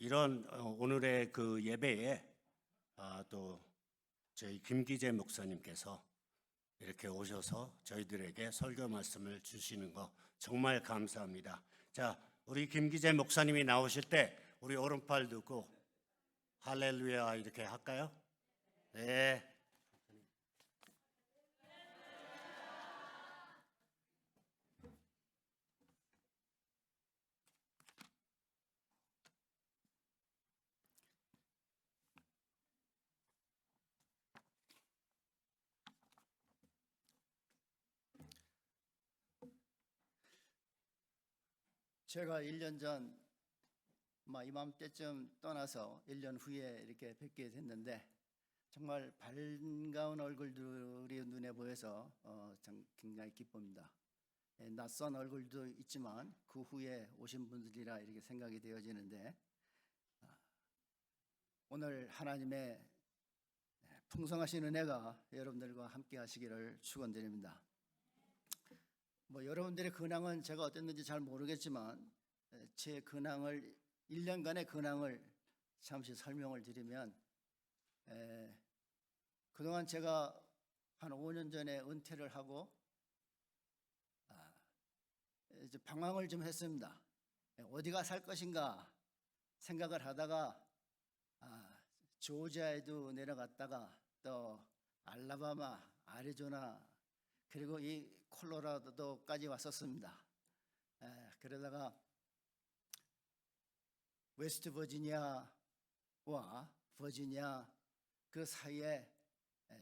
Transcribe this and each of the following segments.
이런 오늘의 그 예배에 또 저희 김기재 목사님께서 이렇게 오셔서 저희들에게 설교 말씀을 주시는 거 정말 감사합니다. 자, 우리 김기재 목사님이 나오실 때 우리 오른팔 두고 할렐루야 이렇게 할까요? 네. 제가 1년 전 이맘때쯤 떠나서 1년 후에 이렇게 뵙게 됐는데 정말 반가운 얼굴들이 눈에 보여서 굉장히 기쁩니다. 낯선 얼굴도 있지만 그 후에 오신 분들이라 이렇게 생각이 되어지는데 오늘 하나님의 풍성하신 은혜가 여러분들과 함께 하시기를 축원드립니다. 여러분들의 근황은 제가 어땠는지 잘 모르겠지만 제 근황을 1년간의 근황을 잠시 설명을 드리면 그동안 제가 한 5년 전에 은퇴를 하고 이제 방황을 좀 했습니다. 어디가 살 것인가 생각을 하다가 조지아에도 내려갔다가 또 알라바마, 애리조나 그리고 이 콜로라도까지 왔었습니다. 그러다가 웨스트 버지니아와 버지니아 그 사이에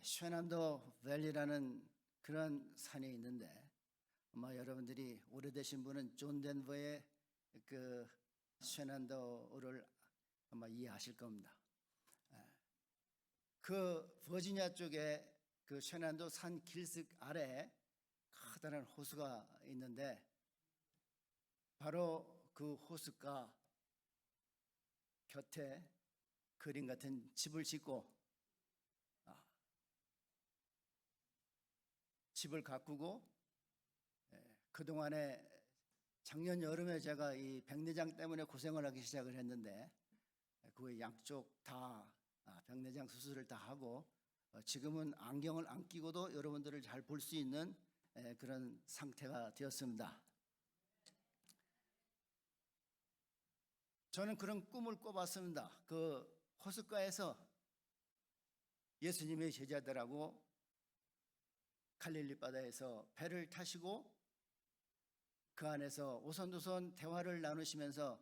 쉐난도 밸리라는 그런 산이 있는데 아마 여러분들이 오래되신 분은 존 덴버의 그 쉐난도를 아마 이해하실 겁니다. 그 버지니아 쪽에 그 쉐난도 산 길석 아래 커다란 호수가 있는데 바로 그 호수가 곁에 그림 같은 집을 짓고 집을 가꾸고 그동안에 작년 여름에 제가 이 백내장 때문에 고생을 하기 시작을 했는데 그 양쪽 다 백내장 수술을 다 하고 지금은 안경을 안 끼고도 여러분들을 잘 볼 수 있는 그런 상태가 되었습니다. 저는 그런 꿈을 꿔봤습니다. 그 호숫가에서 예수님의 제자들하고 갈릴리 바다에서 배를 타시고 그 안에서 오손도손 대화를 나누시면서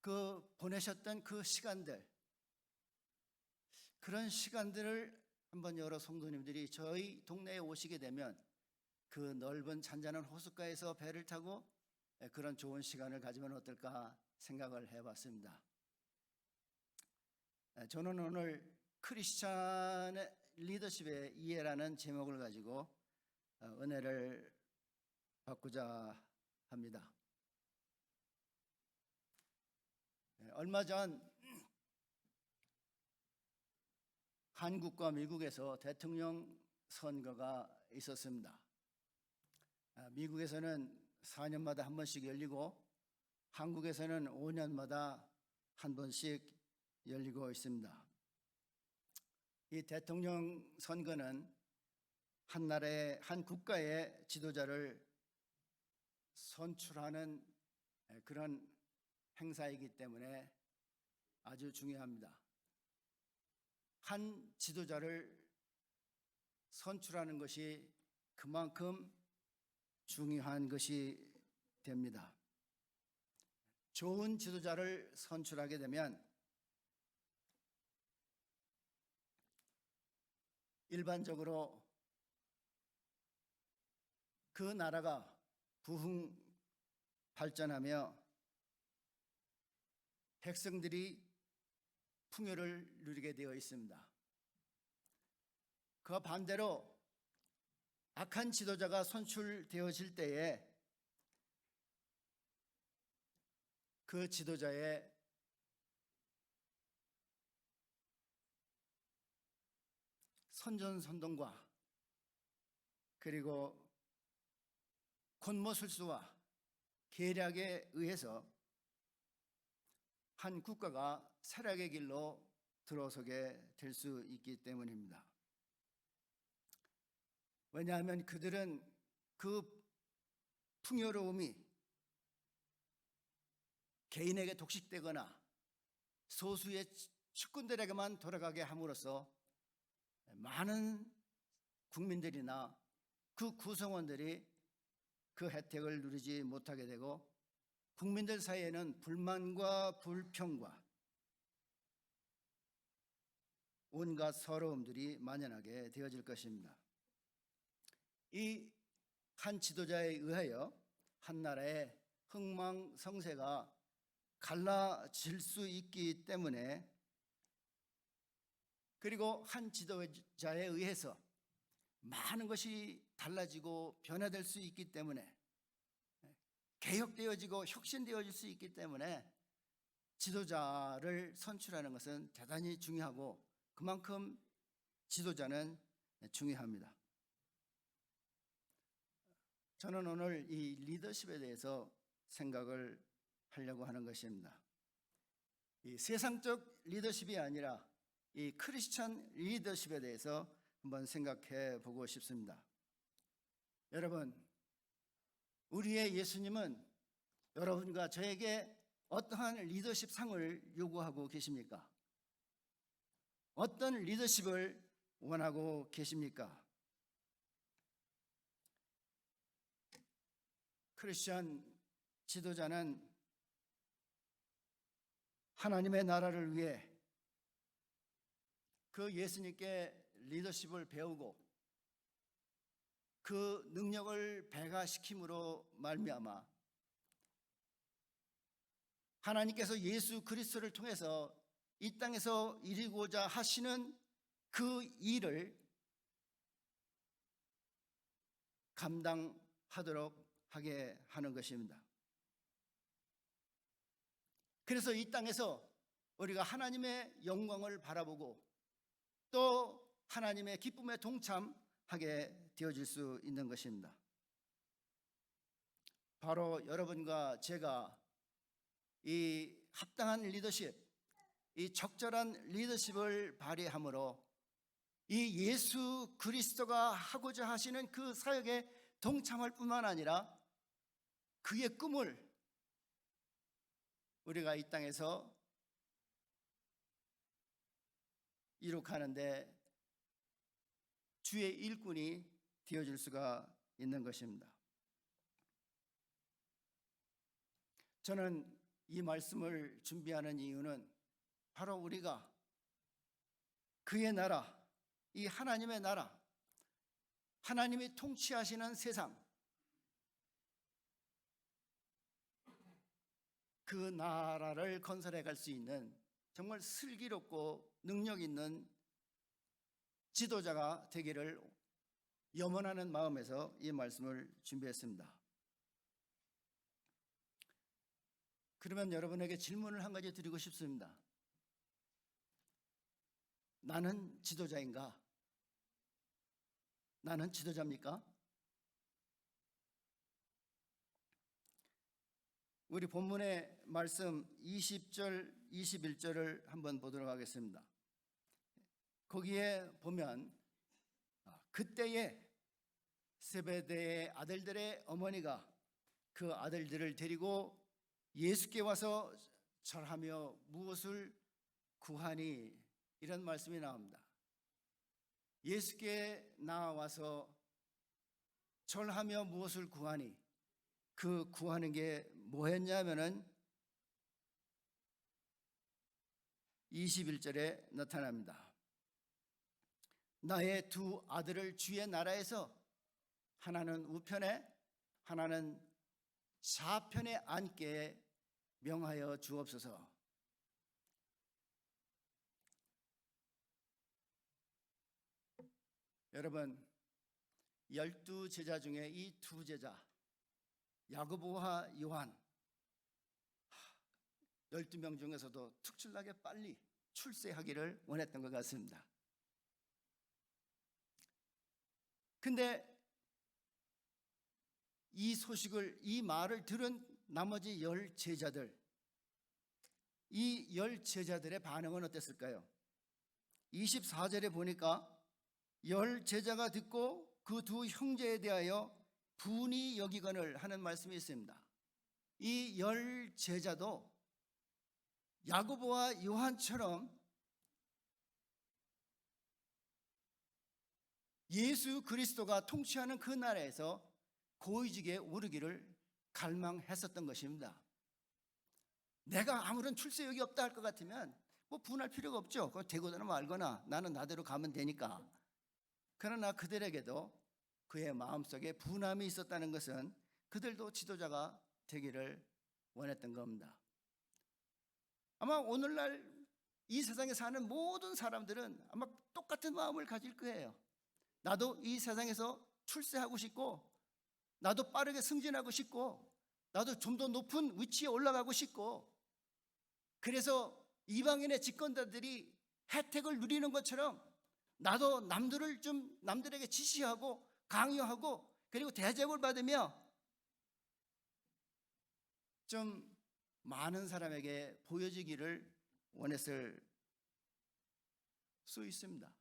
그 보내셨던 그 시간들, 그런 시간들을 한번 여러 성도님들이 저희 동네에 오시게 되면 그 넓은 잔잔한 호숫가에서 배를 타고 그런 좋은 시간을 가지면 어떨까 생각을 해봤습니다. 저는 오늘 크리스찬의 리더십의 이해라는 제목을 가지고 은혜를 받고자 합니다. 얼마 전 한국과 미국에서 대통령 선거가 있었습니다. 미국에서는 4년마다 한 번씩 열리고 한국에서는 5년마다 한 번씩 열리고 있습니다. 이 대통령 선거는 한 나라의 한 국가의 지도자를 선출하는 그런 행사이기 때문에 아주 중요합니다. 한 지도자를 선출하는 것이 그만큼 중요한 것이 됩니다. 좋은 지도자를 선출하게 되면 일반적으로 그 나라가 부흥 발전하며 백성들이 풍요를 누리게 되어 있습니다. 그 반대로 악한 지도자가 선출되어질 때에 그 지도자의 선전선동과 그리고 권모술수와 계략에 의해서 한 국가가 쇠락의 길로 들어서게 될 수 있기 때문입니다. 왜냐하면 그들은 그 풍요로움이 개인에게 독식되거나 소수의 측근들에게만 돌아가게 함으로써 많은 국민들이나 그 구성원들이 그 혜택을 누리지 못하게 되고 국민들 사이에는 불만과 불평과 온갖 서러움들이 만연하게 되어질 것입니다. 이 한 지도자에 의하여 한 나라의 흥망성쇠가 갈라질 수 있기 때문에, 그리고 한 지도자에 의해서 많은 것이 달라지고 변화될 수 있기 때문에, 개혁되어지고 혁신되어질 수 있기 때문에 지도자를 선출하는 것은 대단히 중요하고 그만큼 지도자는 중요합니다. 저는 오늘 이 리더십에 대해서 생각을 하려고 하는 것입니다. 이 세상적 리더십이 아니라 이 크리스천 리더십에 대해서 한번 생각해 보고 싶습니다. 여러분, 우리의 예수님은 여러분과 저에게 어떠한 리더십 상을 요구하고 계십니까? 어떤 리더십을 원하고 계십니까? 크리스천 지도자는 하나님의 나라를 위해 그 예수님께 리더십을 배우고 그 능력을 배가시킴으로 말미암아 하나님께서 예수 그리스도를 통해서 이 땅에서 이루고자 하시는 그 일을 감당하도록 하게 하는 것입니다. 그래서 이 땅에서 우리가 하나님의 영광을 바라보고 또 하나님의 기쁨에 동참하게 되어질 수 있는 것입니다. 바로 여러분과 제가 이 합당한 리더십, 이 적절한 리더십을 발휘함으로 이 예수 그리스도가 하고자 하시는 그 사역에 동참할 뿐만 아니라 그의 꿈을 우리가 이 땅에서 이룩하는데 주의 일꾼이 되어줄 수가 있는 것입니다. 저는 이 말씀을 준비하는 이유는 바로 우리가 그의 나라, 이 하나님의 나라, 하나님이 통치하시는 세상, 그 나라를 건설해 갈 수 있는 정말 슬기롭고 능력 있는 지도자가 되기를 염원하는 마음에서 이 말씀을 준비했습니다. 그러면 여러분에게 질문을 한 가지 드리고 싶습니다. 나는 지도자인가? 나는 지도자입니까? 우리 본문의 말씀 20절, 21절을 한번 보도록 하겠습니다. 거기에 보면 그때에 세베대의 아들들의 어머니가 그 아들들을 데리고 예수께 와서 절하며 무엇을 구하니, 이런 말씀이 나옵니다. 예수께 나와서 절하며 무엇을 구하니, 그 구하는 게 뭐였냐면은 21절에 나타납니다. 나의 두 아들을 주의 나라에서 하나는 우편에 하나는 좌편에 앉게 명하여 주옵소서. 여러분, 12제자 중에 이 두 제자 야고보와 요한, 12명 중에서도 특출나게 빨리 출세하기를 원했던 것 같습니다. 근데 이 소식을, 이 말을 들은 나머지 10 제자들, 이 10제자들의 반응은 어땠을까요? 24절에 보니까 10제자가 듣고 그 두 형제에 대하여 분이 여기거늘 하는 말씀이 있습니다. 이 10제자도 야고보와 요한처럼 예수 그리스도가 통치하는 그 나라에서 고위직에 오르기를 갈망했었던 것입니다. 내가 아무런 출세욕이 없다 할 것 같으면 뭐 분할 필요가 없죠. 그거 되거나 말거나 나는 나대로 가면 되니까. 그러나 그들에게도 그의 마음속에 분함이 있었다는 것은 그들도 지도자가 되기를 원했던 겁니다. 아마 오늘날 이 세상에 사는 모든 사람들은 아마 똑같은 마음을 가질 거예요. 나도 이 세상에서 출세하고 싶고, 나도 빠르게 승진하고 싶고, 나도 좀 더 높은 위치에 올라가고 싶고, 그래서 이방인의 집권자들이 혜택을 누리는 것처럼 나도 남들에게 지시하고 강요하고 그리고 대접을 받으며 좀 많은 사람에게 보여지기를 원했을 수 있습니다.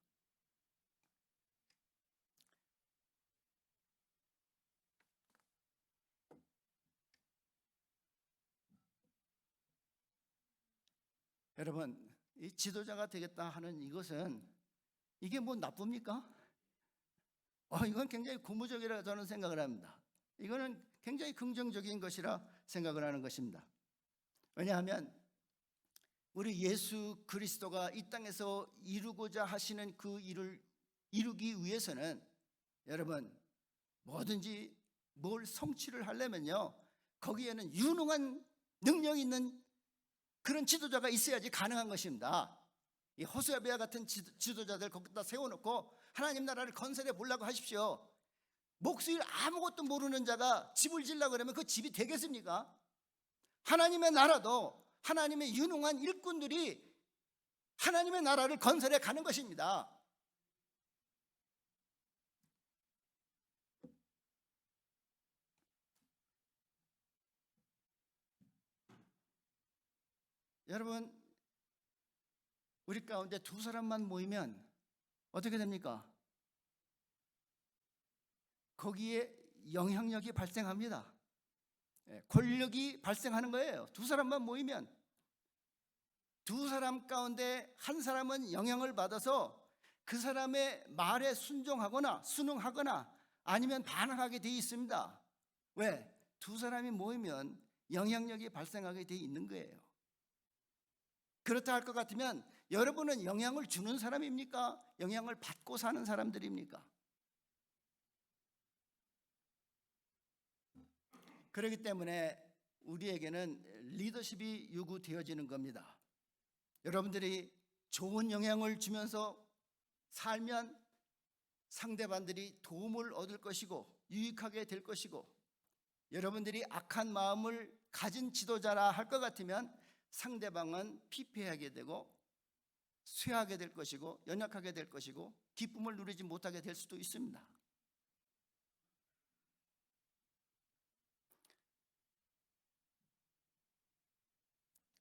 여러분, 이 지도자가 되겠다 하는 이것은 이게 뭐 나쁩니까? 이건 굉장히 고무적이라 저는 생각을 합니다. 이거는 굉장히 긍정적인 것이라 생각을 하는 것입니다. 왜냐하면 우리 예수 그리스도가 이 땅에서 이루고자 하시는 그 일을 이루기 위해서는 여러분 뭐든지 뭘 성취를 하려면요 거기에는 유능한 능력 있는 그런 지도자가 있어야지 가능한 것입니다. 이 호세아비와 같은 지도자들 거기다 세워놓고 하나님 나라를 건설해 보려고 하십시오. 목수일 아무것도 모르는 자가 집을 지으려고 그러면 그 집이 되겠습니까? 하나님의 나라도 하나님의 유능한 일꾼들이 하나님의 나라를 건설해 가는 것입니다. 여러분, 우리 가운데 두 사람만 모이면 어떻게 됩니까? 거기에 영향력이 발생합니다. 권력이 발생하는 거예요. 두 사람만 모이면 두 사람 가운데 한 사람은 영향을 받아서 그 사람의 말에 순종하거나 순응하거나 아니면 반항하게 되어 있습니다. 왜? 두 사람이 모이면 영향력이 발생하게 되어 있는 거예요. 그렇다 할 것 같으면 여러분은 영향을 주는 사람입니까? 영향을 받고 사는 사람들입니까? 그렇기 때문에 우리에게는 리더십이 요구되어지는 겁니다. 여러분들이 좋은 영향을 주면서 살면 상대방들이 도움을 얻을 것이고 유익하게 될 것이고, 여러분들이 악한 마음을 가진 지도자라 할 것 같으면 상대방은 피폐하게 되고 쇠하게 될 것이고 연약하게 될 것이고 기쁨을 누리지 못하게 될 수도 있습니다.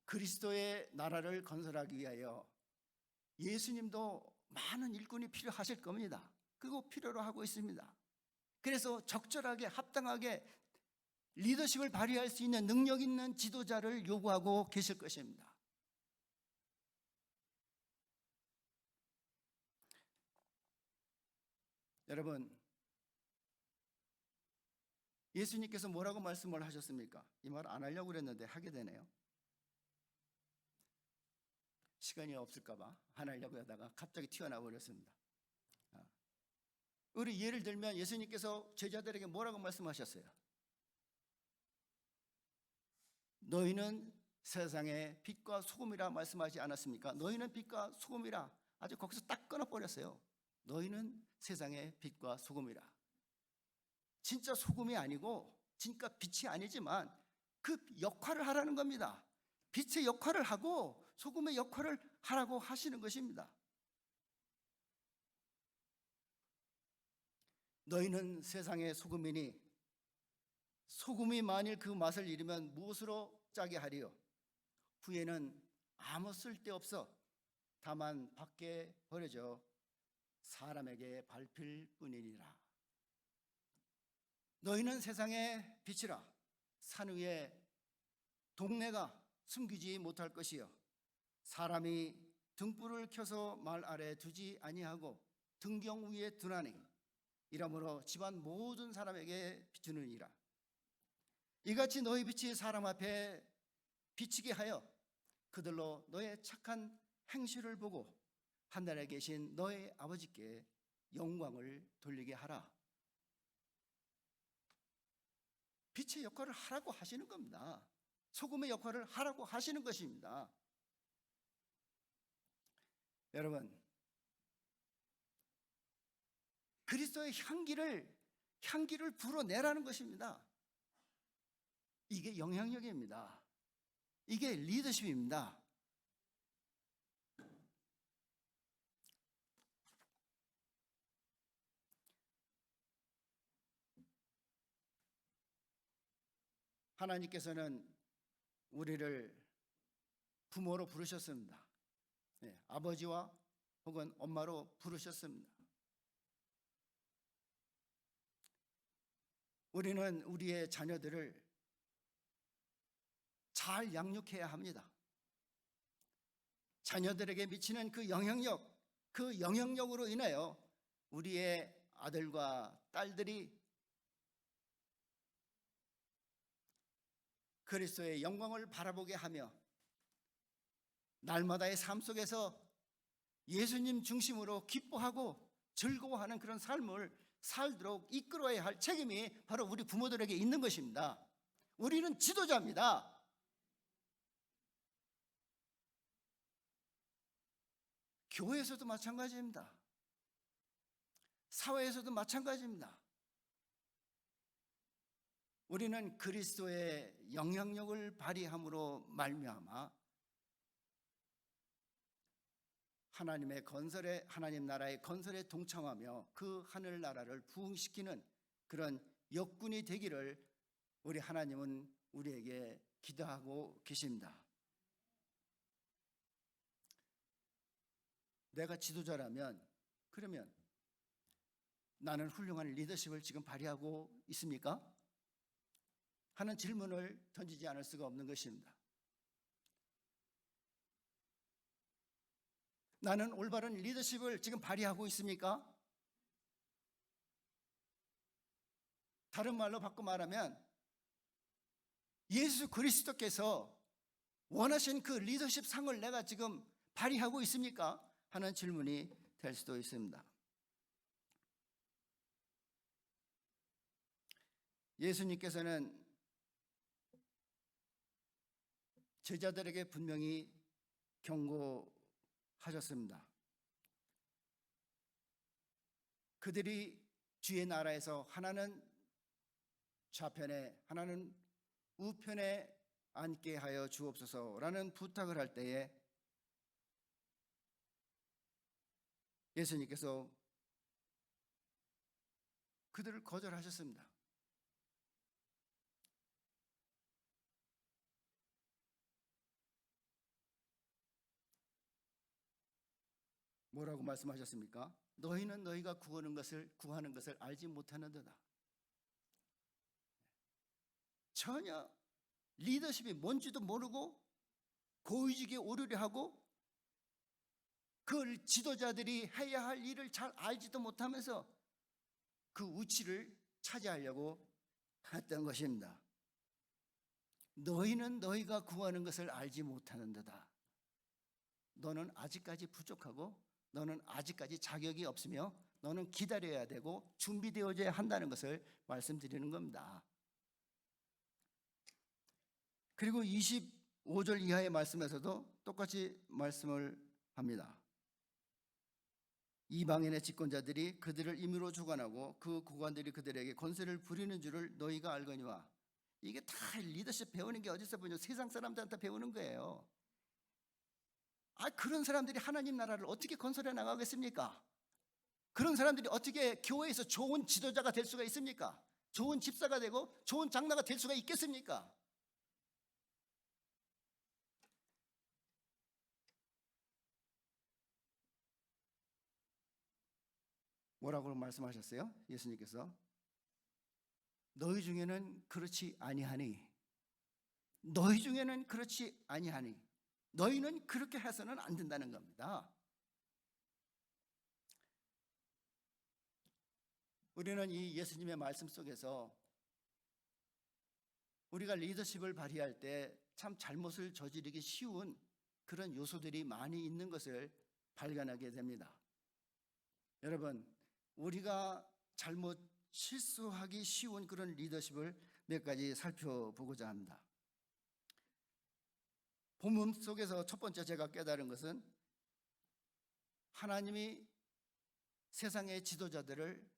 그리스도의 나라를 건설하기 위하여 예수님도 많은 일꾼이 필요하실 겁니다. 그거 필요로 하고 있습니다. 그래서 적절하게 합당하게 리더십을 발휘할 수 있는 능력 있는 지도자를 요구하고 계실 것입니다. 여러분, 예수님께서 뭐라고 말씀을 하셨습니까? 이 말 안 하려고 그랬는데 하게 되네요. 시간이 없을까봐 안 하려고 하다가 갑자기 튀어나와 버렸습니다. 우리 예를 들면 예수님께서 제자들에게 뭐라고 말씀하셨어요? 너희는 세상의 빛과 소금이라 말씀하지 않았습니까? 너희는 빛과 소금이라. 아주 거기서 딱 끊어버렸어요. 너희는 세상의 빛과 소금이라. 진짜 소금이 아니고 진짜 빛이 아니지만 그 역할을 하라는 겁니다. 빛의 역할을 하고 소금의 역할을 하라고 하시는 것입니다. 너희는 세상의 소금이니 소금이 만일 그 맛을 잃으면 무엇으로 짜게 하리요? 후에는 아무 쓸데없어 다만 밖에 버려져 사람에게 밟힐 뿐이니라. 너희는 세상의 빛이라. 산 위에 동네가 숨기지 못할 것이요 사람이 등불을 켜서 말 아래 두지 아니하고 등경 위에 두나니 이러므로 집안 모든 사람에게 비추느니라. 이같이 너희 빛이 사람 앞에 비치게 하여 그들로 너의 착한 행실을 보고 하늘에 계신 너의 아버지께 영광을 돌리게 하라. 빛의 역할을 하라고 하시는 겁니다. 소금의 역할을 하라고 하시는 것입니다. 여러분, 그리스도의 향기를 불어내라는 것입니다. 이게 영향력입니다. 이게 리더십입니다. 하나님께서는 우리를 부모로 부르셨습니다. 네, 아버지와 혹은 엄마로 부르셨습니다. 우리는 우리의 자녀들을 잘 양육해야 합니다. 자녀들에게 미치는 그 영향력으로 인하여 우리의 아들과 딸들이 그리스도의 영광을 바라보게 하며 날마다의 삶 속에서 예수님 중심으로 기뻐하고 즐거워하는 그런 삶을 살도록 이끌어야 할 책임이 바로 우리 부모들에게 있는 것입니다. 우리는 지도자입니다. 교회에서도 마찬가지입니다. 사회에서도 마찬가지입니다. 우리는 그리스도의 영향력을 발휘함으로 말미암아 하나님 나라의 건설에 동참하며 그 하늘 나라를 부흥시키는 그런 역군이 되기를 우리 하나님은 우리에게 기도하고 계십니다. 내가 지도자라면 그러면 나는 훌륭한 리더십을 지금 발휘하고 있습니까? 하는 질문을 던지지 않을 수가 없는 것입니다. 나는 올바른 리더십을 지금 발휘하고 있습니까? 다른 말로 바꿔 말하면 예수 그리스도께서 원하신 그 리더십 상을 내가 지금 발휘하고 있습니까? 하는 질문이 될 수도 있습니다. 예수님께서는 제자들에게 분명히 경고하셨습니다. 그들이 주의 나라에서 하나는 좌편에 하나는 우편에 앉게 하여 주옵소서라는 부탁을 할 때에 예수님께서 그들을 거절하셨습니다. 뭐라고 말씀하셨습니까? 너희는 너희가 구하는 것을 알지 못하는도다. 전혀 리더십이 뭔지도 모르고 고위직에 오르려 하고 그 지도자들이 해야 할 일을 잘 알지도 못하면서 그 우치를 차지하려고 했던 것입니다. 너희는 너희가 구하는 것을 알지 못하는도다. 너는 아직까지 부족하고 너는 아직까지 자격이 없으며 너는 기다려야 되고 준비되어져야 한다는 것을 말씀드리는 겁니다. 그리고 25절 이하의 말씀에서도 똑같이 말씀을 합니다. 이방인의 집권자들이 그들을 임의로 주관하고 그 고관들이 그들에게 권세를 부리는 줄을 너희가 알거니와. 이게 다 리더십 배우는 게 어디서 배우냐? 세상 사람들한테 배우는 거예요. 그런 사람들이 하나님 나라를 어떻게 건설해 나가겠습니까? 그런 사람들이 어떻게 교회에서 좋은 지도자가 될 수가 있습니까? 좋은 집사가 되고 좋은 장로가 될 수가 있겠습니까? 뭐라고 말씀하셨어요? 예수님께서 너희 중에는 그렇지 아니하니, 너희 중에는 그렇지 아니하니, 너희는 그렇게 해서는 안 된다는 겁니다. 우리는 이 예수님의 말씀 속에서 우리가 리더십을 발휘할 때 참 잘못을 저지르기 쉬운 그런 요소들이 많이 있는 것을 발견하게 됩니다. 여러분, 우리가 잘못 실수하기 쉬운 그런 리더십을 몇 가지 살펴보고자 합니다. 본문 속에서 첫 번째 제가 깨달은 것은 하나님이 세상의 지도자들을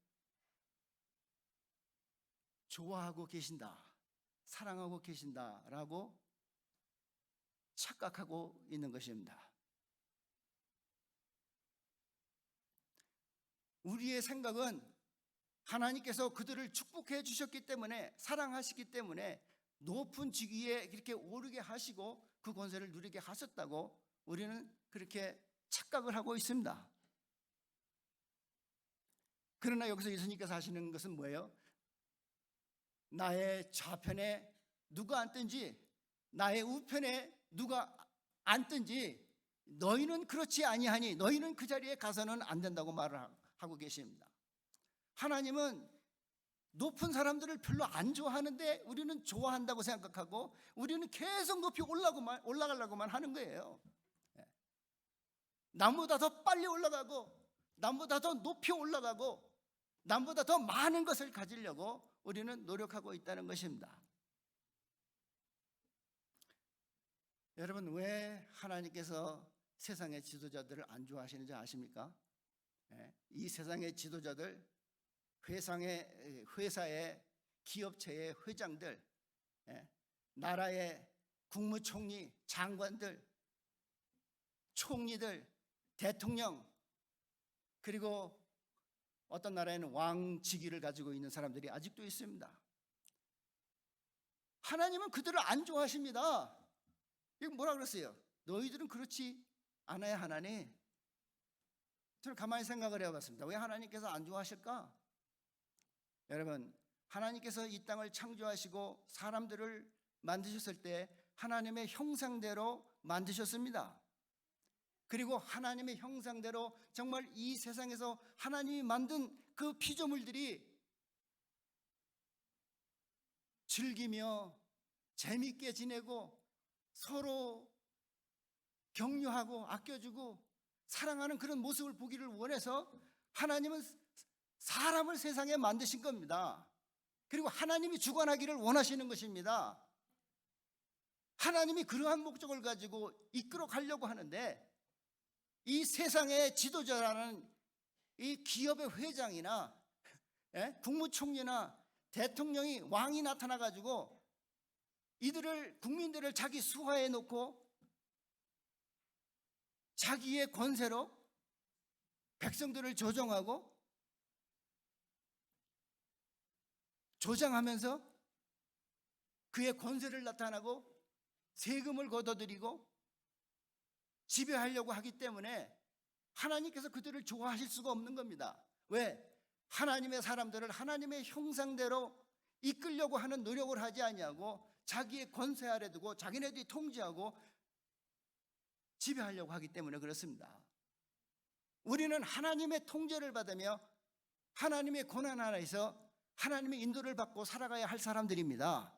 좋아하고 계신다, 사랑하고 계신다라고 착각하고 있는 것입니다. 우리의 생각은 하나님께서 그들을 축복해 주셨기 때문에, 사랑하시기 때문에 높은 직위에 이렇게 오르게 하시고 그 권세를 누리게 하셨다고 우리는 그렇게 착각을 하고 있습니다. 그러나 여기서 예수님께서 하시는 것은 뭐예요? 나의 좌편에 누가 앉든지, 나의 우편에 누가 앉든지 너희는 그렇지 아니하니, 너희는 그 자리에 가서는 안 된다고 말을 하고 계십니다. 하나님은 높은 사람들을 별로 안 좋아하는데 우리는 좋아한다고 생각하고 우리는 계속 높이 올라가려고만 하는 거예요. 남보다 더 빨리 올라가고, 남보다 더 높이 올라가고, 남보다 더 많은 것을 가지려고 우리는 노력하고 있다는 것입니다. 여러분, 왜 하나님께서 세상의 지도자들을 안 좋아하시는지 아십니까? 이 세상의 지도자들, 회사의 기업체의 회장들, 나라의 국무총리, 장관들, 총리들, 대통령, 그리고 어떤 나라에는 왕직위를 가지고 있는 사람들이 아직도 있습니다. 하나님은 그들을 안 좋아하십니다. 이거 뭐라 그랬어요? 너희들은 그렇지 않아야 하나니? 저는 가만히 생각을 해봤습니다. 왜 하나님께서 안 좋아하실까? 여러분, 하나님께서 이 땅을 창조하시고 사람들을 만드셨을 때 하나님의 형상대로 만드셨습니다. 그리고 하나님의 형상대로 정말 이 세상에서 하나님이 만든 그 피조물들이 즐기며 재밌게 지내고 서로 격려하고 아껴주고 사랑하는 그런 모습을 보기를 원해서 하나님은 사람을 세상에 만드신 겁니다. 그리고 하나님이 주관하기를 원하시는 것입니다. 하나님이 그러한 목적을 가지고 이끌어 가려고 하는데, 이 세상의 지도자라는 이 기업의 회장이나 국무총리나 대통령이, 왕이 나타나 가지고 국민들을 자기 수하에 놓고 자기의 권세로 백성들을 조장하면서 그의 권세를 나타나고 세금을 걷어들이고 지배하려고 하기 때문에 하나님께서 그들을 좋아하실 수가 없는 겁니다. 왜? 하나님의 사람들을 하나님의 형상대로 이끌려고 하는 노력을 하지 아니하고 자기의 권세 아래 두고 자기네들이 통제하고 지배하려고 하기 때문에 그렇습니다. 우리는 하나님의 통제를 받으며 하나님의 고난 아래에서 하나님의 인도를 받고 살아가야 할 사람들입니다.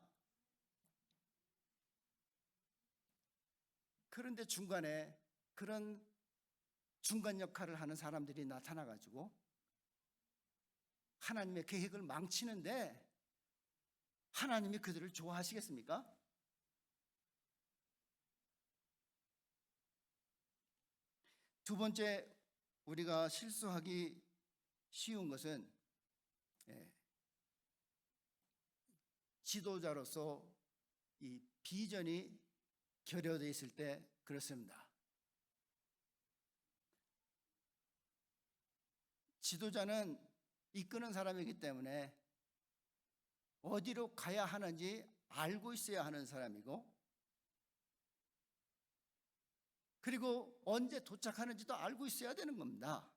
그런데 중간에 그런 중간 역할을 하는 사람들이 나타나가지고 하나님의 계획을 망치는데 하나님이 그들을 좋아하시겠습니까? 두 번째, 우리가 실수하기 쉬운 것은 지도자로서 이 비전이 결여되어 있을 때 그렇습니다. 지도자는 이끄는 사람이기 때문에 어디로 가야 하는지 알고 있어야 하는 사람이고, 그리고 언제 도착하는지도 알고 있어야 되는 겁니다.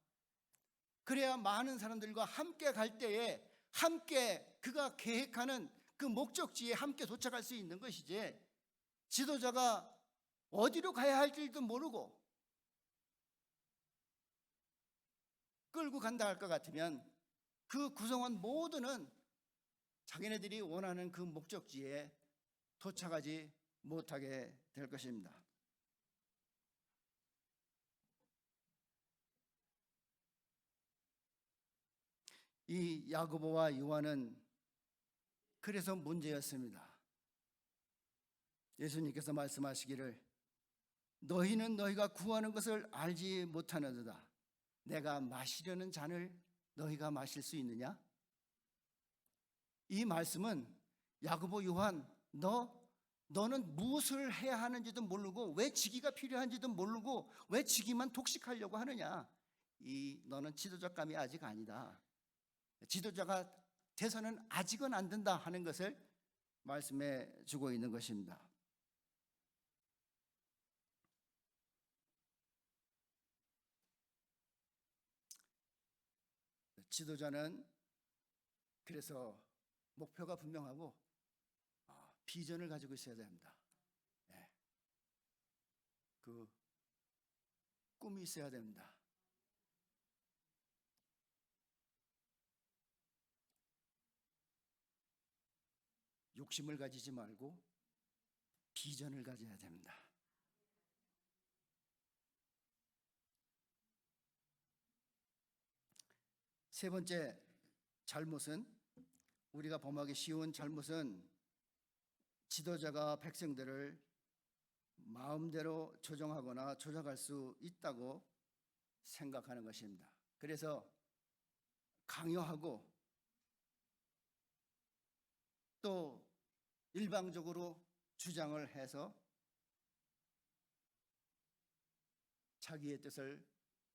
그래야 많은 사람들과 함께 갈 때에 함께 그가 계획하는 그 목적지에 함께 도착할 수 있는 것이지, 지도자가 어디로 가야 할지도 모르고 끌고 간다 할 것 같으면 그 구성원 모두는 자기네들이 원하는 그 목적지에 도착하지 못하게 될 것입니다. 이 야고보와 요한은 그래서 문제였습니다. 예수님께서 말씀하시기를 너희는 너희가 구하는 것을 알지 못하느니라. 내가 마시려는 잔을 너희가 마실 수 있느냐? 이 말씀은 야고보, 요한, 너는 무엇을 해야 하는지도 모르고 왜 직위가 필요한지도 모르고 왜 직위만 독식하려고 하느냐? 너는 지도자감이 아직 아니다. 지도자가 돼서는 아직은 안 된다 하는 것을 말씀해 주고 있는 것입니다. 지도자는 그래서 목표가 분명하고 비전을 가지고 있어야 됩니다. 그 꿈이 있어야 됩니다. 욕심을 가지지 말고 비전을 가져야 됩니다. 세 번째 잘못은, 우리가 범하기 쉬운 잘못은 지도자가 백성들을 마음대로 조정하거나 조작할 수 있다고 생각하는 것입니다. 그래서 강요하고 또 일방적으로 주장을 해서 자기의 뜻을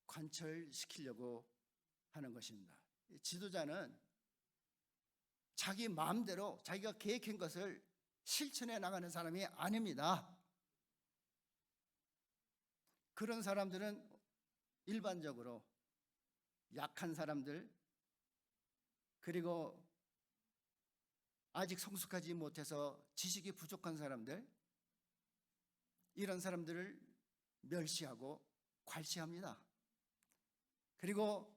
관철시키려고 하는 것입니다. 지도자는 자기 마음대로 자기가 계획한 것을 실천해 나가는 사람이 아닙니다. 그런 사람들은 일반적으로 약한 사람들, 그리고 아직 성숙하지 못해서 지식이 부족한 사람들, 이런 사람들을 멸시하고 괄시합니다. 그리고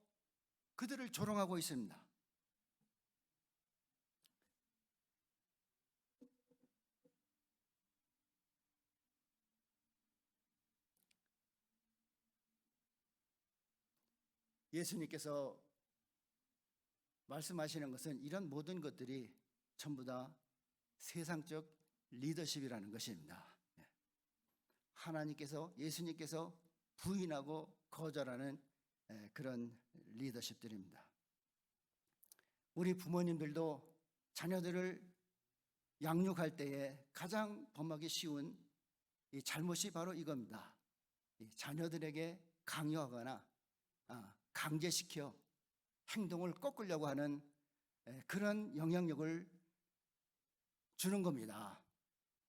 그들을 조롱하고 있습니다. 예수님께서 말씀하시는 것은 이런 모든 것들이 전부 다 세상적 리더십이라는 것입니다. 하나님께서, 예수님께서 부인하고 거절하는 그런 리더십들입니다. 우리 부모님들도 자녀들을 양육할 때에 가장 범하기 쉬운 이 잘못이 바로 이겁니다. 자녀들에게 강요하거나 강제시켜 행동을 꺾으려고 하는 그런 영향력을 주는 겁니다.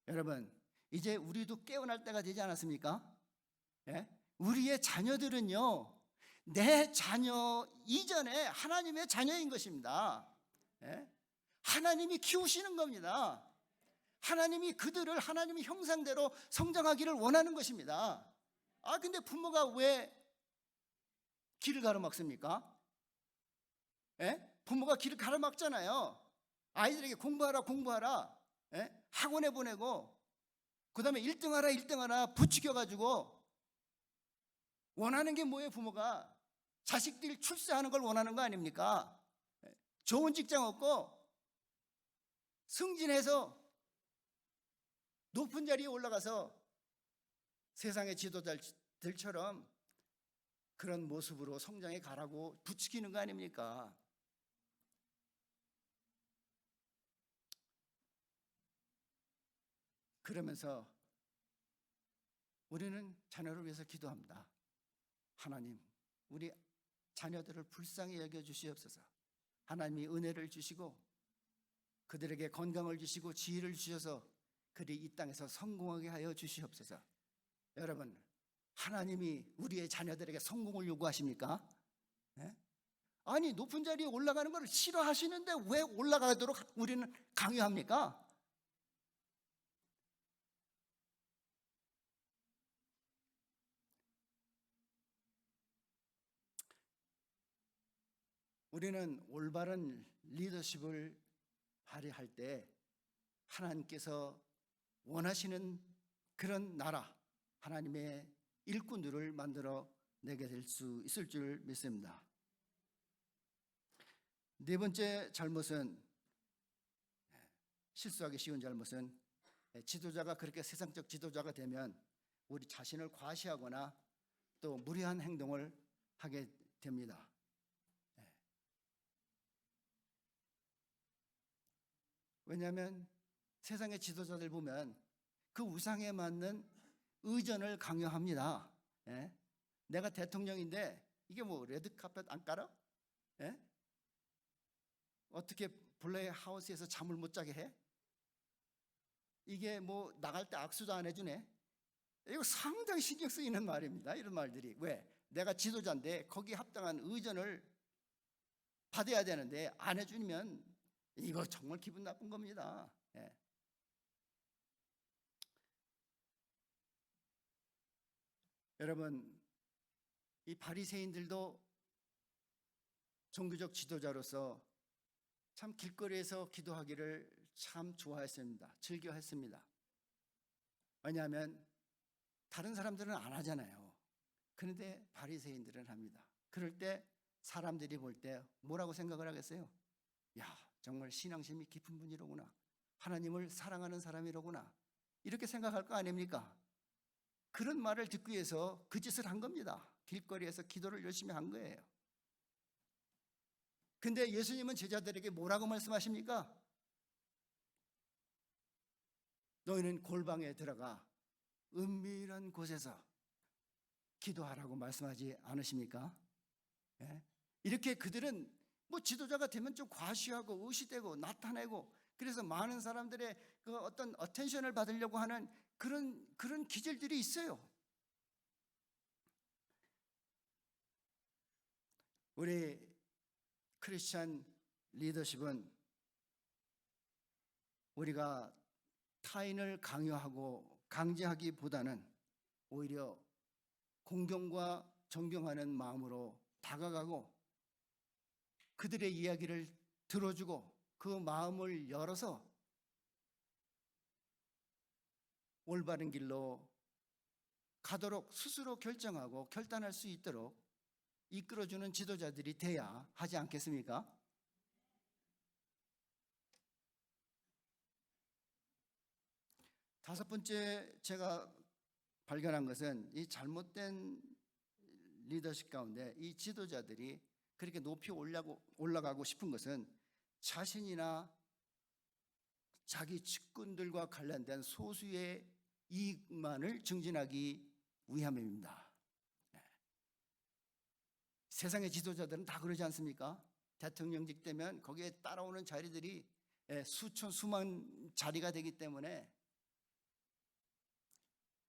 여러분, 이제 우리도 깨어날 때가 되지 않았습니까? 우리의 자녀들은요, 내 자녀 이전에 하나님의 자녀인 것입니다. 하나님이 키우시는 겁니다. 하나님이 그들을 하나님의 형상대로 성장하기를 원하는 것입니다. 근데 부모가 왜 길을 가로막습니까? 부모가 길을 가로막잖아요. 아이들에게 공부하라 학원에 보내고, 그 다음에 1등하라 부추겨가지고, 원하는 게 뭐예요? 부모가 자식들이 출세하는 걸 원하는 거 아닙니까? 좋은 직장 얻고 승진해서 높은 자리에 올라가서 세상의 지도자들처럼 그런 모습으로 성장해 가라고 부추기는 거 아닙니까? 그러면서 우리는 자녀를 위해서 기도합니다. 하나님, 우리 자녀들을 불쌍히 여겨 주시옵소서. 하나님이 은혜를 주시고 그들에게 건강을 주시고 지혜를 주셔서 그들이 이 땅에서 성공하게 하여 주시옵소서. 여러분, 하나님이 우리의 자녀들에게 성공을 요구하십니까? 아니, 높은 자리에 올라가는 걸 싫어하시는데 왜 올라가도록 우리는 강요합니까? 우리는 올바른 리더십을 발휘할 때 하나님께서 원하시는 그런 나라, 하나님의 일꾼들을 만들어 내게 될 수 있을 줄 믿습니다. 네 번째 잘못은, 실수하기 쉬운 잘못은, 지도자가 그렇게 세상적 지도자가 되면 우리 자신을 과시하거나 또 무리한 행동을 하게 됩니다. 왜냐하면 세상의 지도자들 보면 그 우상에 맞는 의전을 강요합니다. 예? 내가 대통령인데 이게 뭐 레드카펫 안 깔아? 예? 어떻게 블레어 하우스에서 잠을 못 자게 해? 이게 뭐 나갈 때 악수도 안 해주네? 이거 상당히 신경 쓰이는 말입니다. 이런 말들이. 왜? 내가 지도자인데 거기에 합당한 의전을 받아야 되는데 안 해주면 이거 정말 기분 나쁜 겁니다. 예. 여러분, 이 바리새인들도 종교적 지도자로서 참 길거리에서 기도하기를 참 좋아했습니다. 즐겨했습니다. 왜냐하면 다른 사람들은 안 하잖아요. 그런데 바리새인들은 합니다. 그럴 때 사람들이 볼 때 뭐라고 생각을 하겠어요? 야, 정말 신앙심이 깊은 분이로구나. 하나님을 사랑하는 사람이로구나. 이렇게 생각할 거 아닙니까? 그런 말을 듣기 위해서 그 짓을 한 겁니다. 길거리에서 기도를 열심히 한 거예요. 근데 예수님은 제자들에게 뭐라고 말씀하십니까? 너희는 골방에 들어가 은밀한 곳에서 기도하라고 말씀하지 않으십니까? 예? 이렇게 그들은 뭐 지도자가 되면 좀 과시하고 의시되고 나타내고 그래서 많은 사람들의 그 어떤 어텐션을 받으려고 하는 그런 기질들이 있어요. 우리 크리스찬 리더십은 우리가 타인을 강요하고 강제하기보다는 오히려 공경과 존경하는 마음으로 다가가고 그들의 이야기를 들어주고 그 마음을 열어서 올바른 길로 가도록 스스로 결정하고 결단할 수 있도록 이끌어주는 지도자들이 돼야 하지 않겠습니까? 다섯 번째 제가 발견한 것은 이 잘못된 리더십 가운데 이 지도자들이 그렇게 높이 올라가고 싶은 것은 자신이나 자기 측근들과 관련된 소수의 이익만을 증진하기 위함입니다. 세상의 지도자들은 다 그러지 않습니까? 대통령직 되면 거기에 따라오는 자리들이 수천 수만 자리가 되기 때문에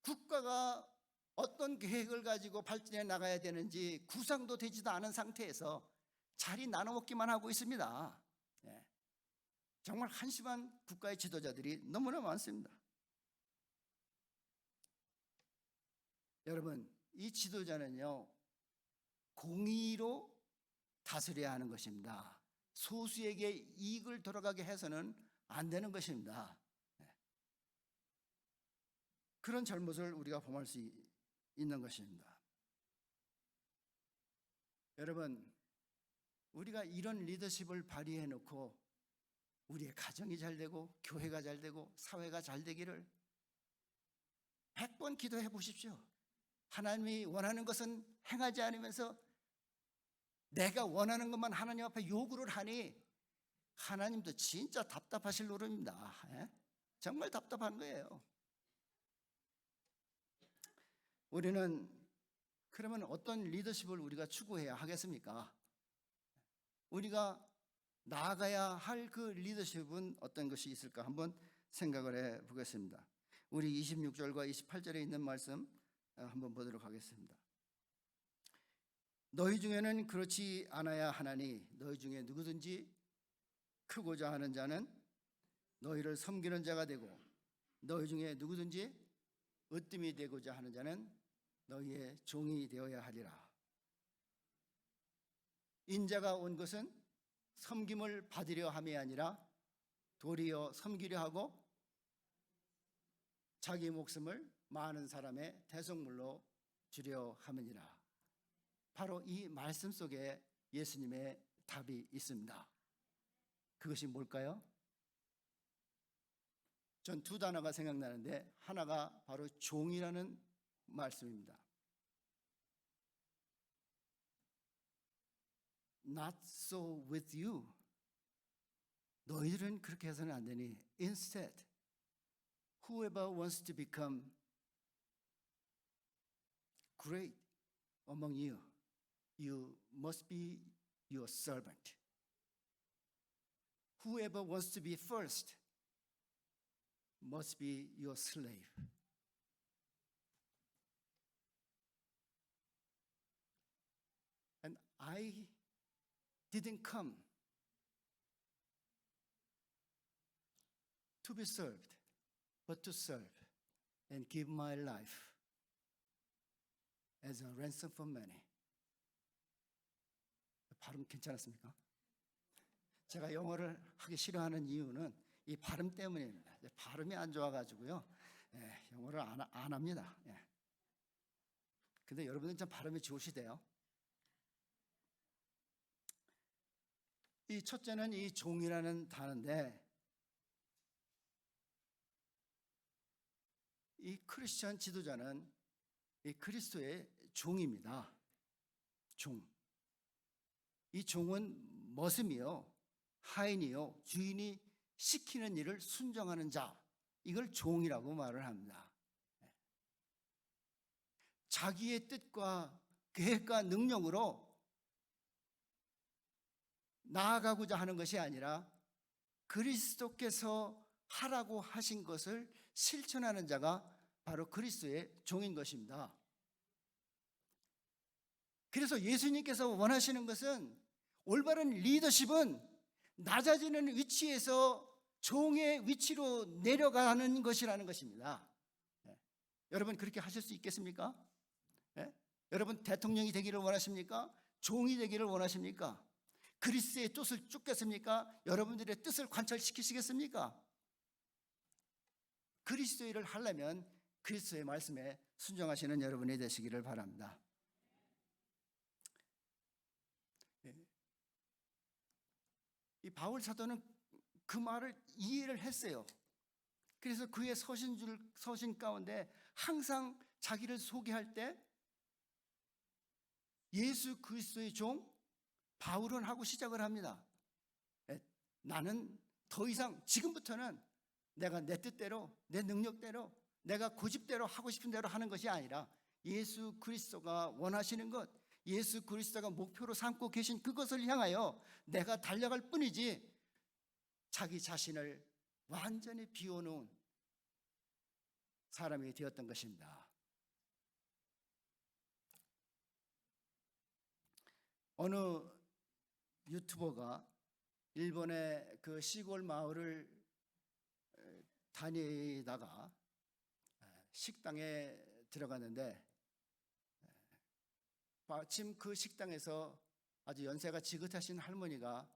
국가가 어떤 계획을 가지고 발전해 나가야 되는지 구상도 되지도 않은 상태에서 자리 나눠 먹기만 하고 있습니다. 정말 한심한 국가의 지도자들이 너무나 많습니다. 여러분, 이 지도자는요 공의로 다스려야 하는 것입니다. 소수에게 이익을 돌아가게 해서는 안 되는 것입니다. 그런 잘못을 우리가 범할 수 있는 것입니다. 여러분, 우리가 이런 리더십을 발휘해 놓고 우리의 가정이 잘 되고 교회가 잘 되고 사회가 잘 되기를 100번 기도해 보십시오. 하나님이 원하는 것은 행하지 않으면서 내가 원하는 것만 하나님 앞에 요구를 하니 하나님도 진짜 답답하실 노릇입니다. 정말 답답한 거예요. 우리는 그러면 어떤 리더십을 우리가 추구해야 하겠습니까? 우리가 나아가야 할 그 리더십은 어떤 것이 있을까 한번 생각을 해 보겠습니다. 우리 26절과 28절에 있는 말씀 한번 보도록 하겠습니다. 너희 중에는 그렇지 않아야 하나니 너희 중에 누구든지 크고자 하는 자는 너희를 섬기는 자가 되고 너희 중에 누구든지 으뜸이 되고자 하는 자는 너희의 종이 되어야 하리라. 인자가 온 것은 섬김을 받으려 함이 아니라 도리어 섬기려 하고 자기 목숨을 많은 사람의 대속물로 주려 함이니라. 바로 이 말씀 속에 예수님의 답이 있습니다. 그것이 뭘까요? 전 두 단어가 생각나는데 하나가 바로 종이라는 말씀입니다. Not so with you. 너희들은 그렇게 해서는 안 되니. Instead, whoever wants to become great among you, you must be your servant. Whoever wants to be first must be your slave. And I didn't come to be served, but to serve and give my life as a ransom for many. 발음 괜찮았습니까? 제가 영어를 하기 싫어하는 이유는 이 발음 때문입니다. 발음이 안 좋아가지고요. 영어를 안 합니다. 근데 여러분은 참 발음이 좋으시대요. 이 첫째는 이 종이라는 단어인데 이 크리스천 지도자는 이 그리스도의 종입니다. 종. 이 종은 머슴이요, 하인이요, 주인이 시키는 일을 순종하는 자, 이걸 종이라고 말을 합니다. 자기의 뜻과 계획과 능력으로 나아가고자 하는 것이 아니라 그리스도께서 하라고 하신 것을 실천하는 자가 바로 그리스도의 종인 것입니다. 그래서 예수님께서 원하시는 것은 올바른 리더십은 낮아지는 위치에서 종의 위치로 내려가는 것이라는 것입니다. 여러분 그렇게 하실 수 있겠습니까? 여러분 대통령이 되기를 원하십니까? 종이 되기를 원하십니까? 그리스도의 뜻을 쫓겠습니까? 여러분들의 뜻을 관철시키시겠습니까? 그리스도의 일을 하려면 그리스도의 말씀에 순종하시는 여러분이 되시기를 바랍니다. 이 바울 사도는 그 말을 이해를 했어요. 그래서 그의 서신 가운데 항상 자기를 소개할 때 예수 그리스도의 종 바울은 하고 시작을 합니다. 나는 더 이상 지금부터는 내가 내 뜻대로 내 능력대로 내가 고집대로 하고 싶은 대로 하는 것이 아니라 예수 그리스도가 원하시는 것, 예수 그리스도가 목표로 삼고 계신 그것을 향하여 내가 달려갈 뿐이지 자기 자신을 완전히 비워놓은 사람이 되었던 것입니다. 어느 유튜버가 일본의 그 시골 마을을 다니다가 식당에 들어갔는데 마침 그 식당에서 아주 연세가 지긋하신 할머니가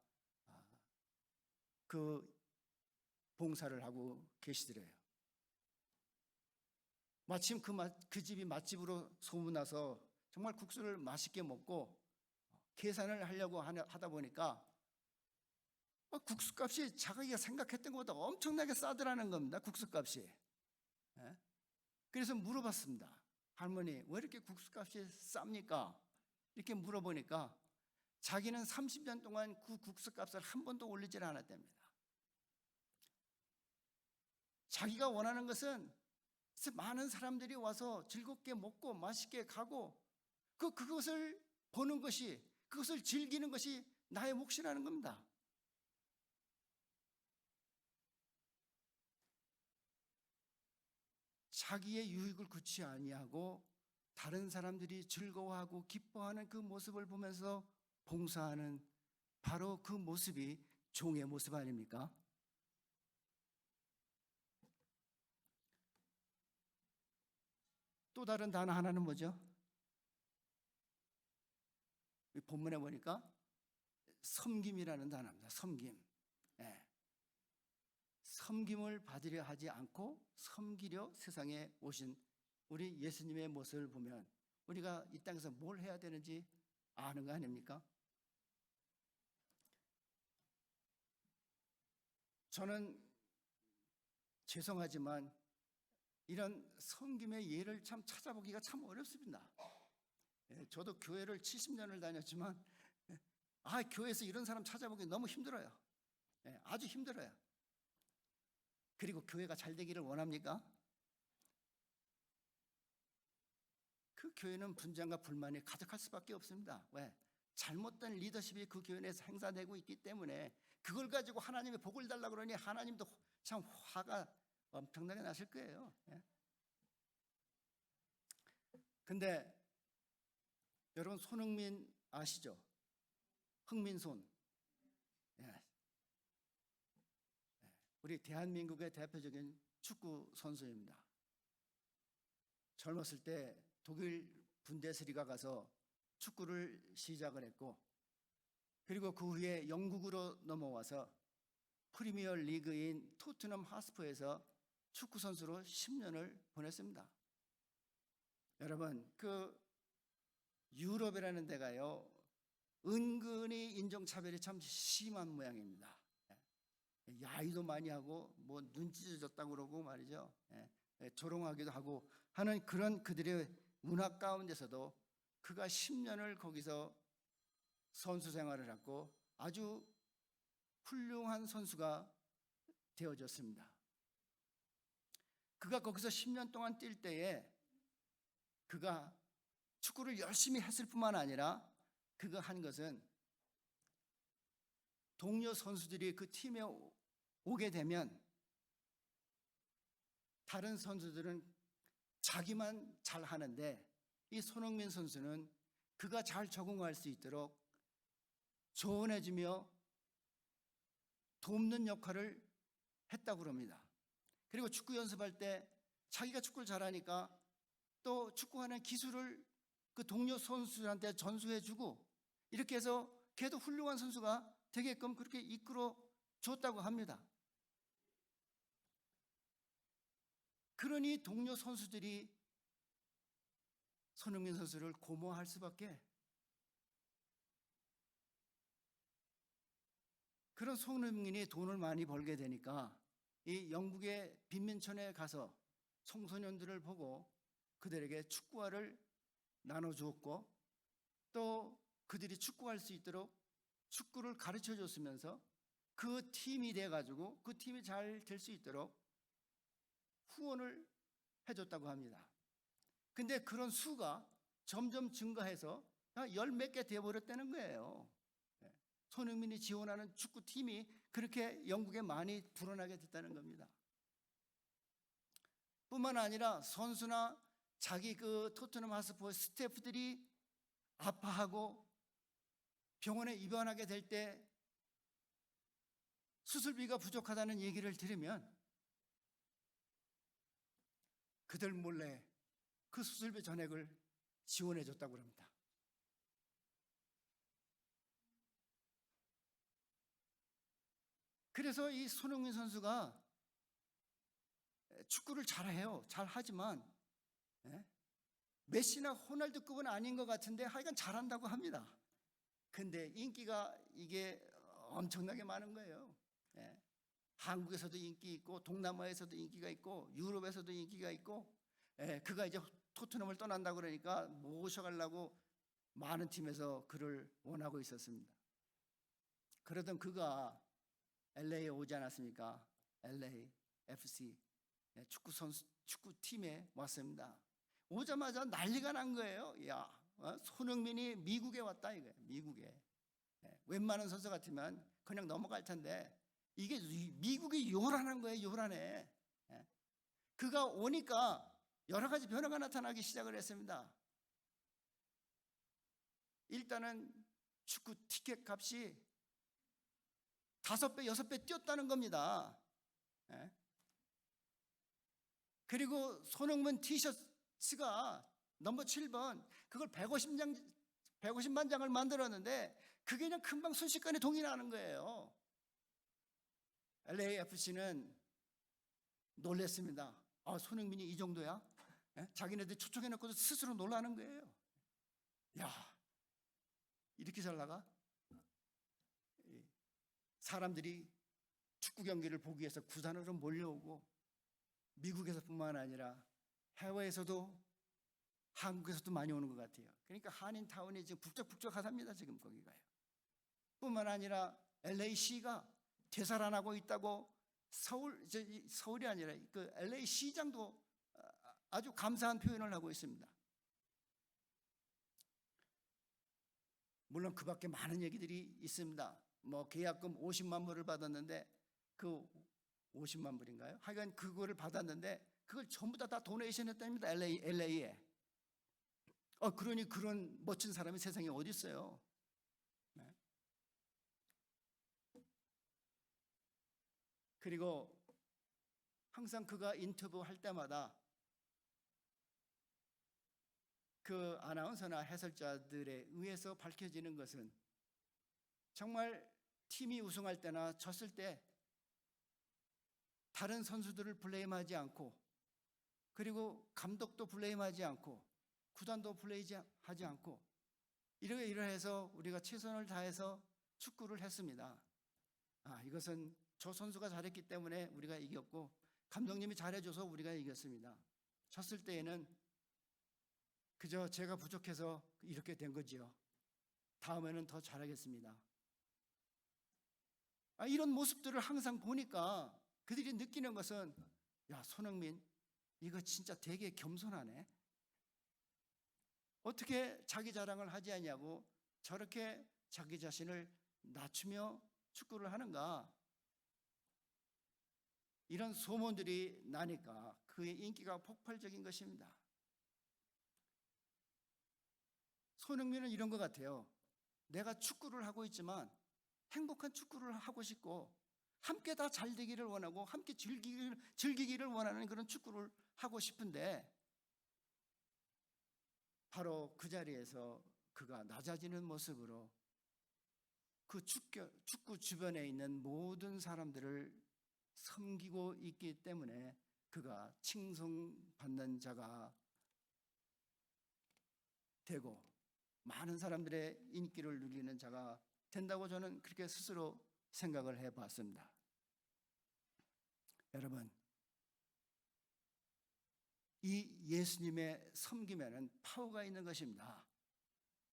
그 봉사를 하고 계시더래요. 마침 그 집이 맛집으로 소문나서 정말 국수를 맛있게 먹고 계산을 하려고 하다 보니까 국수값이 자기가 생각했던 것보다 엄청나게 싸더라는 겁니다. 국수값이. 그래서 물어봤습니다. 할머니 왜 이렇게 국수값이 쌉니까? 이렇게 물어보니까 자기는 30년 동안 그 국수값을 한 번도 올리질 않았답니다. 자기가 원하는 것은 많은 사람들이 와서 즐겁게 먹고 맛있게 가고 그것을 보는 것이, 그것을 즐기는 것이 나의 몫이라는 겁니다. 자기의 유익을 구치 아니하고 다른 사람들이 즐거워하고 기뻐하는 그 모습을 보면서 봉사하는 바로 그 모습이 종의 모습 아닙니까? 또 다른 단어 하나는 뭐죠? 이 본문에 보니까 섬김이라는 단어입니다. 섬김. 예. 섬김을 받으려 하지 않고 섬기려 세상에 오신 우리 예수님의 모습을 보면 우리가 이 땅에서 뭘 해야 되는지 아는 거 아닙니까? 저는 죄송하지만 이런 섬김의 예를 참 찾아보기가 참 어렵습니다. 저도 교회를 70년을 다녔지만 교회에서 이런 사람 찾아보기 너무 힘들어요. 아주 힘들어요. 그리고 교회가 잘 되기를 원합니까? 그 교회는 분쟁과 불만이 가득할 수밖에 없습니다. 왜? 잘못된 리더십이 그 교회 내에서 행사되고 있기 때문에 그걸 가지고 하나님의 복을 달라고 그러니 하나님도 참 화가 엄청나게 나실 거예요. 근데 여러분 손흥민 아시죠? 흥민손. 우리 대한민국의 대표적인 축구 선수입니다. 젊었을 때 독일 분데스리가 가서 축구를 시작을 했고 그리고 그 후에 영국으로 넘어와서 프리미어 리그인 토트넘 하스퍼에서 축구 선수로 10년을 보냈습니다. 여러분 그 유럽이라는 데가요 은근히 인종차별이 참 심한 모양입니다. 야유도 많이 하고 뭐 눈치 줬다고 그러고 말이죠. 조롱하기도 하고 하는 그런 그들의 문화 가운데서도 그가 10년을 거기서 선수 생활을 했고 아주 훌륭한 선수가 되어졌습니다. 그가 거기서 10년 동안 뛸 때에 그가 축구를 열심히 했을 뿐만 아니라 그가 한 것은 동료 선수들이 그 팀에 오게 되면 다른 선수들은 자기만 잘 하는데 이 손흥민 선수는 그가 잘 적응할 수 있도록 조언해주며 돕는 역할을 했다고 합니다. 그리고 축구 연습할 때 자기가 축구를 잘하니까 또 축구하는 기술을 그 동료 선수들한테 전수해주고 이렇게 해서 걔도 훌륭한 선수가 되게끔 그렇게 이끌어 줬다고 합니다. 그러니 동료 선수들이 손흥민 선수를 고마워할 수밖에. 그런 손흥민이 돈을 많이 벌게 되니까 이 영국의 빈민촌에 가서 청소년들을 보고 그들에게 축구화를 나눠주었고 또 그들이 축구할 수 있도록 축구를 가르쳐 줬으면서 그 팀이 돼가지고 그 팀이 잘 될 수 있도록 후원을 해줬다고 합니다. 근데 그런 수가 점점 증가해서 열 몇 개 되어버렸다는 거예요. 손흥민이 지원하는 축구팀이 그렇게 영국에 많이 불어나게 됐다는 겁니다. 뿐만 아니라 선수나 자기 그 토트넘 하스퍼 스태프들이 아파하고 병원에 입원하게 될 때 수술비가 부족하다는 얘기를 들으면 그들 몰래 그 수술비 전액을 지원해 줬다고 합니다. 그래서 이 손흥민 선수가 축구를 잘해요. 잘하지만 메시나 호날두급은 아닌 것 같은데 하여간 잘한다고 합니다. 근데 인기가 이게 엄청나게 많은 거예요. 한국에서도 인기 있고 동남아에서도 인기가 있고 유럽에서도 인기가 있고 그가 이제 토트넘을 떠난다고 그러니까 모셔가려고 많은 팀에서 그를 원하고 있었습니다. 그러던 그가 LA에 오지 않았습니까? LA FC 축구팀에 왔습니다. 오자마자 난리가 난 거예요. 야, 손흥민이 미국에 왔다 이거예요. 미국에. 웬만한 선수 같으면 그냥 넘어갈 텐데 이게 미국이 요란한 거예요. 요란해. 그가 오니까 여러 가지 변화가 나타나기 시작을 했습니다. 일단은 축구 티켓 값이 5배, 6배 뛰었다는 겁니다. 예? 그리고 손흥민 티셔츠가 넘버 7번 그걸 150만 장을 만들었는데 그게 그냥 금방 순식간에 동이 나는 거예요. LAFC는 놀랬습니다. 아, 손흥민이 이 정도야? 예? 자기네들 초청해놓고도 스스로 놀라는 거예요. 야, 이렇게 잘 나가? 사람들이 축구 경기를 보기 위해서 구단으로 몰려오고 미국에서뿐만 아니라 해외에서도 한국에서도 많이 오는 것 같아요. 그러니까 한인타운이 지금 북적북적하답니다. 지금 거기가요. 뿐만 아니라 LAC가 되살아나고 있다고 서울이 아니라 그 LA 시장도 아주 감사한 표현을 하고 있습니다. 물론 그 밖에 많은 얘기들이 있습니다. 뭐 계약금 50만 불을 받았는데 그 50만 불인가요? 하여간 그거를 받았는데 그걸 전부 다 도네이션 했답니다. LA에. 그러니 그런 멋진 사람이 세상에 어디 있어요? 네. 그리고 항상 그가 인터뷰 할 때마다 그 아나운서나 해설자들에 의해서 밝혀지는 것은 정말 팀이 우승할 때나 졌을 때 다른 선수들을 블레임하지 않고 그리고 감독도 블레임하지 않고 구단도 블레임하지 않고 이러해서 우리가 최선을 다해서 축구를 했습니다. 이것은 저 선수가 잘했기 때문에 우리가 이겼고 감독님이 잘해줘서 우리가 이겼습니다. 졌을 때에는 그저 제가 부족해서 이렇게 된 거지요. 다음에는 더 잘하겠습니다. 이런 모습들을 항상 보니까 그들이 느끼는 것은 야, 손흥민 이거 진짜 되게 겸손하네. 어떻게 자기 자랑을 하지 않냐고 저렇게 자기 자신을 낮추며 축구를 하는가. 이런 소문들이 나니까 그의 인기가 폭발적인 것입니다. 손흥민은 이런 것 같아요. 내가 축구를 하고 있지만 행복한 축구를 하고 싶고 함께 다 잘 되기를 원하고 함께 즐기기를 원하는 그런 축구를 하고 싶은데 바로 그 자리에서 그가 낮아지는 모습으로 그 축구 주변에 있는 모든 사람들을 섬기고 있기 때문에 그가 칭송받는 자가 되고 많은 사람들의 인기를 누리는 자가 된다고 저는 그렇게 스스로 생각을 해봤습니다. 여러분, 이 예수님의 섬김에는 파워가 있는 것입니다.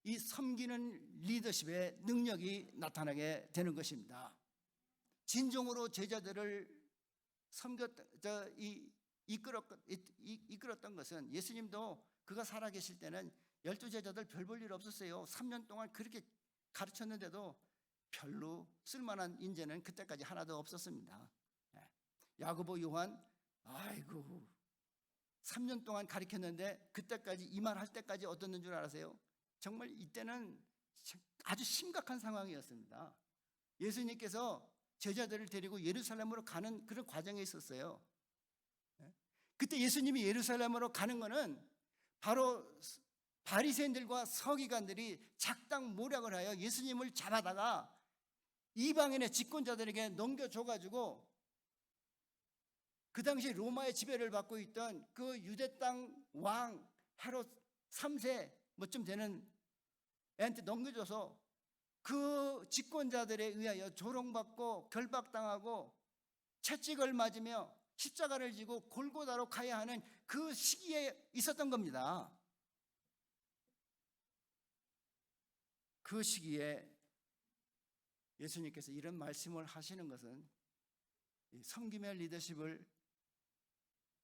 이 섬기는 리더십의 능력이 나타나게 되는 것입니다. 진정으로 제자들을 이끌었던 것은 예수님도 그가 살아계실 때는 12제자들 별 볼 일 없었어요. 3년 동안 그렇게 가르쳤는데도 별로 쓸만한 인재는 그때까지 하나도 없었습니다. 야고보, 요한, 3년 동안 가르쳤는데 그때까지 이 말 할 때까지 어떻는 줄 알아세요? 정말 이때는 아주 심각한 상황이었습니다. 예수님께서 제자들을 데리고 예루살렘으로 가는 그런 과정에 있었어요. 그때 예수님이 예루살렘으로 가는 거는 바로 바리새인들과 서기관들이 작당 모략을 하여 예수님을 잡아다가 이방인의 집권자들에게 넘겨줘가지고 그 당시 로마의 지배를 받고 있던 그 유대 땅 왕 헤롯 3세 뭐쯤 되는 애한테 넘겨줘서 그 집권자들에 의하여 조롱받고 결박당하고 채찍을 맞으며 십자가를 지고 골고다로 가야 하는 그 시기에 있었던 겁니다. 그 시기에 예수님께서 이런 말씀을 하시는 것은 섬김의 리더십을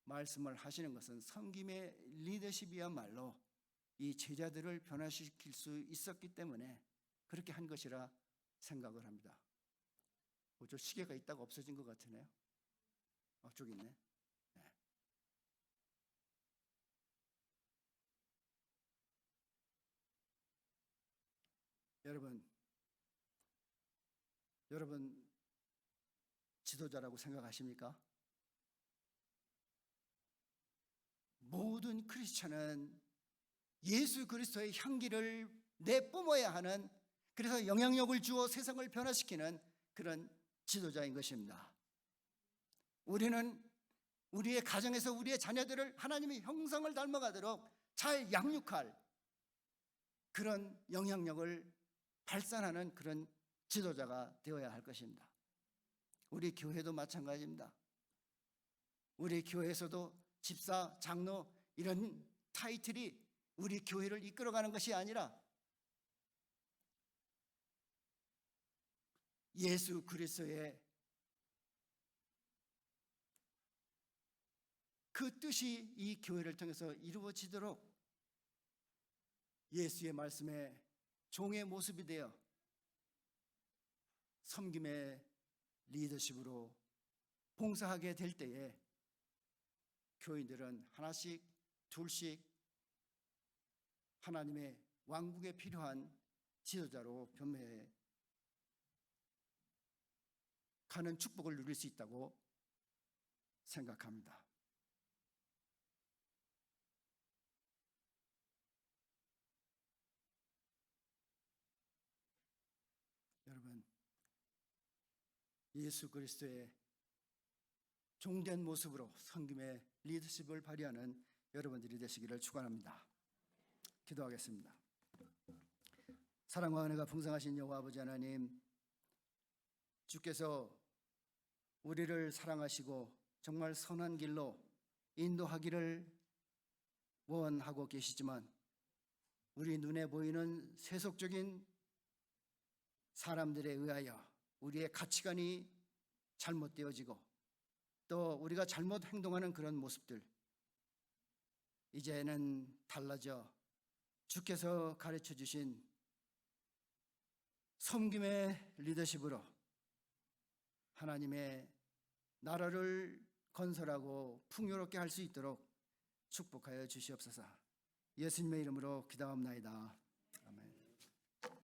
말씀을 하시는 것은 섬김의 리더십이야말로 이 제자들을 변화시킬 수 있었기 때문에 그렇게 한 것이라 생각을 합니다. 저 시계가 있다가 없어진 것 같으네요. 저기 있네. 네. 여러분 지도자라고 생각하십니까? 모든 크리스천은 예수 그리스도의 향기를 내뿜어야 하는, 그래서 영향력을 주어 세상을 변화시키는 그런 지도자인 것입니다. 우리는 우리의 가정에서 우리의 자녀들을 하나님의 형상을 닮아가도록 잘 양육할 그런 영향력을 발산하는 그런 지도자가 되어야 할 것입니다. 우리 교회도 마찬가지입니다. 우리 교회에서도 집사, 장로 이런 타이틀이 우리 교회를 이끌어가는 것이 아니라 예수 그리스도의 그 뜻이 이 교회를 통해서 이루어지도록 예수의 말씀에 종의 모습이 되어 섬김의 리더십으로 봉사하게 될 때에 교인들은 하나씩 둘씩 하나님의 왕국에 필요한 지도자로 변매해 가는 축복을 누릴 수 있다고 생각합니다. 여러분, 예수 그리스도의 종된 모습으로 섬김의 리더십을 발휘하는 여러분들이 되시기를 축원합니다. 기도하겠습니다. 사랑과 은혜가 풍성하신 여호와 아버지 하나님, 주께서 우리를 사랑하시고 정말 선한 길로 인도하기를 원하고 계시지만 우리 눈에 보이는 세속적인 사람들에 의하여 우리의 가치관이 잘못되어지고 또 우리가 잘못 행동하는 그런 모습들, 이제는 달라져 주께서 가르쳐 주신 섬김의 리더십으로 하나님의 나라를 건설하고 풍요롭게 할 수 있도록 축복하여 주시옵소서. 예수님의 이름으로 기도합나이다.